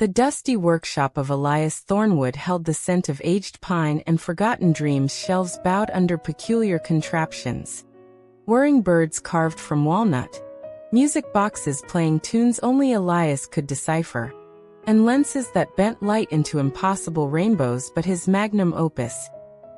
The dusty workshop of Elias Thornwood held the scent of aged pine and forgotten dreams. Shelves bowed under peculiar contraptions. Whirring birds carved from walnut. Music boxes playing tunes only Elias could decipher. And lenses that bent light into impossible rainbows. But his magnum opus,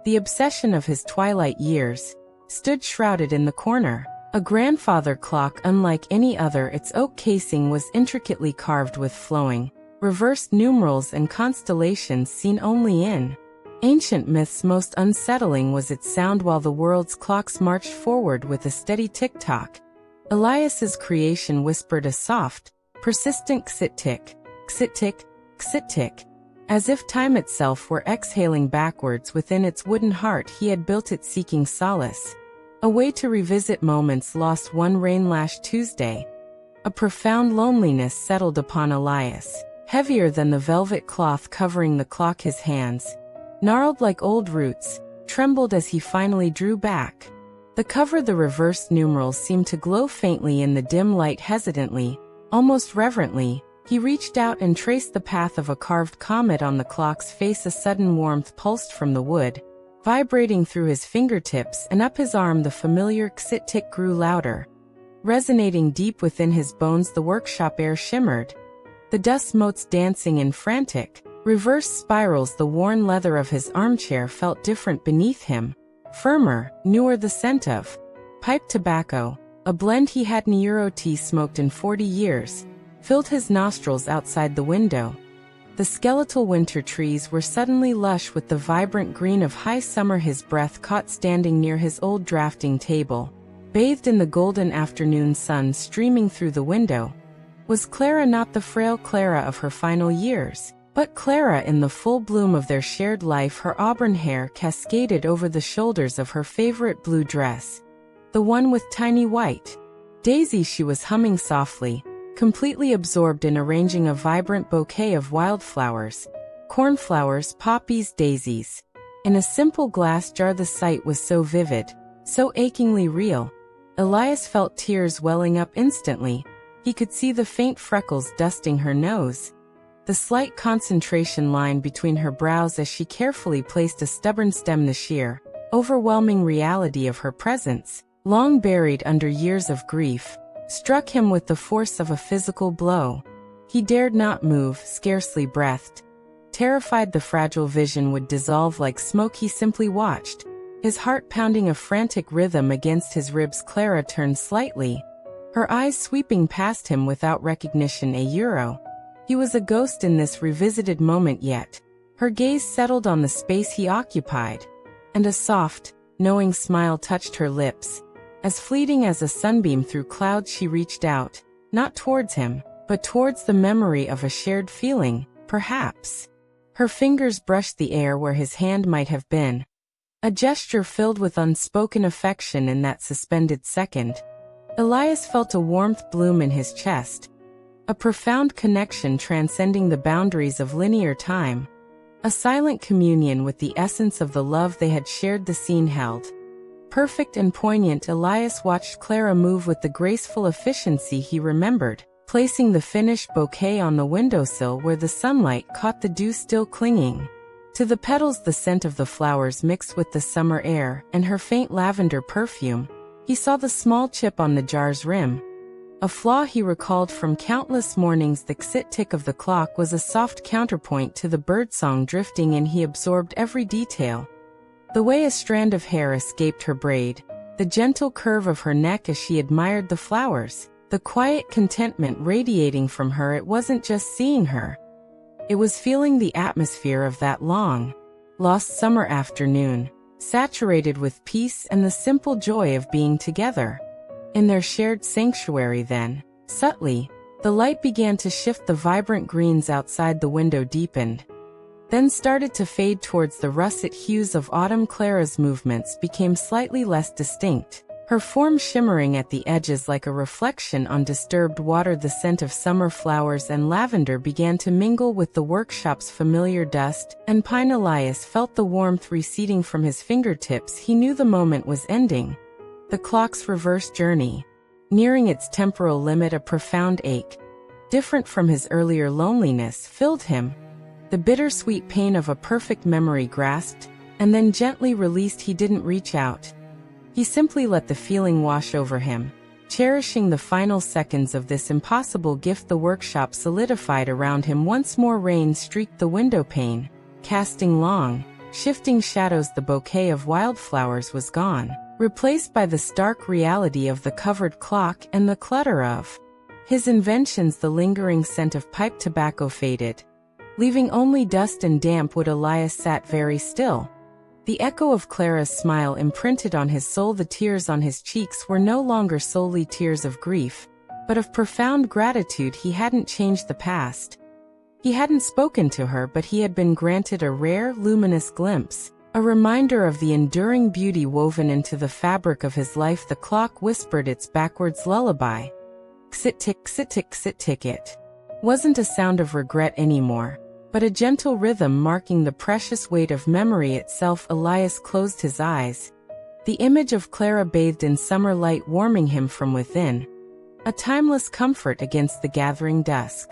the obsession of his twilight years, stood shrouded in the corner. A grandfather clock unlike any other. Its oak casing was intricately carved with flowing, reversed numerals and constellations seen only in ancient myths. Most unsettling was its sound while the world's clocks marched forward with a steady tick-tock. Elias's creation whispered a soft, persistent xit-tick, xit-tick, xit-tick, as if time itself were exhaling backwards within its wooden heart. He had built it seeking solace, a way to revisit moments lost one rain-lashed Tuesday. A profound loneliness settled upon Elias, heavier than the velvet cloth covering the clock. His hands, gnarled like old roots, trembled as he finally drew back the cover. The reversed numerals seemed to glow faintly in the dim light. Hesitantly, almost reverently, he reached out and traced the path of a carved comet on the clock's face. A sudden warmth pulsed from the wood, vibrating through his fingertips and up his arm. The familiar xit-tick grew louder, resonating deep within his bones. The workshop air shimmered, the dust motes dancing in frantic, reversed spirals. The worn leather of his armchair felt different beneath him, firmer, newer. The scent of pipe tobacco, a blend he hadn't smoked in 40 years, filled his nostrils. Outside the window, the skeletal winter trees were suddenly lush with the vibrant green of high summer. His breath caught standing near his old drafting table, bathed in the golden afternoon sun streaming through the window. Was Clara not the frail Clara of her final years, but Clara in the full bloom of their shared life? Her auburn hair cascaded over the shoulders of her favorite blue dress, the one with tiny white daisies. She was humming softly, completely absorbed in arranging a vibrant bouquet of wildflowers, cornflowers, poppies, daisies, in a simple glass jar. The sight was so vivid, so achingly real. Elias felt tears welling up instantly. He could see the faint freckles dusting her nose, the slight concentration line between her brows as she carefully placed a stubborn stem. The sheer, overwhelming reality of her presence, long buried under years of grief, struck him with the force of a physical blow. He dared not move, scarcely breathed, terrified the fragile vision would dissolve like smoke. He simply watched, his heart pounding a frantic rhythm against his ribs. Clara turned slightly, her eyes sweeping past him without recognition. He was a ghost in this revisited moment, yet her gaze settled on the space he occupied, and a soft, knowing smile touched her lips. As fleeting as a sunbeam through clouds, she reached out, not towards him, but towards the memory of a shared feeling, perhaps. Her fingers brushed the air where his hand might have been, a gesture filled with unspoken affection. In that suspended second, Elias felt a warmth bloom in his chest, a profound connection transcending the boundaries of linear time, a silent communion with the essence of the love they had shared. The scene held perfect and poignant. Elias watched Clara move with the graceful efficiency he remembered, placing the finished bouquet on the windowsill where the sunlight caught the dew still clinging to the petals. The scent of the flowers mixed with the summer air and her faint lavender perfume. He saw the small chip on the jar's rim, a flaw he recalled from countless mornings. The xit-tick of the clock was a soft counterpoint to the birdsong drifting in. He absorbed every detail, the way a strand of hair escaped her braid, the gentle curve of her neck as she admired the flowers, the quiet contentment radiating from her. It wasn't just seeing her, it was feeling the atmosphere of that long, lost summer afternoon, saturated with peace and the simple joy of being together in their shared sanctuary. Then, subtly, the light began to shift. The vibrant greens outside the window deepened, then started to fade towards the russet hues of autumn. Clara's movements became slightly less distinct, her form shimmering at the edges like a reflection on disturbed water. The scent of summer flowers and lavender began to mingle with the workshop's familiar dust and pine. Elias felt the warmth receding from his fingertips. He knew the moment was ending, the clock's reverse journey nearing its temporal limit. A profound ache, different from his earlier loneliness, filled him. The bittersweet pain of a perfect memory grasped, and then gently released. He didn't reach out. He simply let the feeling wash over him. Cherishing the final seconds of this impossible gift, the workshop solidified around him once more. Rain streaked the window pane, casting long, shifting shadows. The bouquet of wildflowers was gone, replaced by the stark reality of the covered clock and the clutter of his inventions. The lingering scent of pipe tobacco faded, leaving only dust and damp wood. Elias sat very still. The echo of Clara's smile imprinted on his soul. The tears on his cheeks were no longer solely tears of grief, but of profound gratitude. He hadn't changed the past. He hadn't spoken to her, but he had been granted a rare, luminous glimpse, a reminder of the enduring beauty woven into the fabric of his life. The clock whispered its backwards lullaby. Xit-tick, xit-tick, xit-tick. It wasn't a sound of regret anymore, but a gentle rhythm marking the precious weight of memory itself. Elias closed his eyes, the image of Clara bathed in summer light warming him from within, a timeless comfort against the gathering dusk.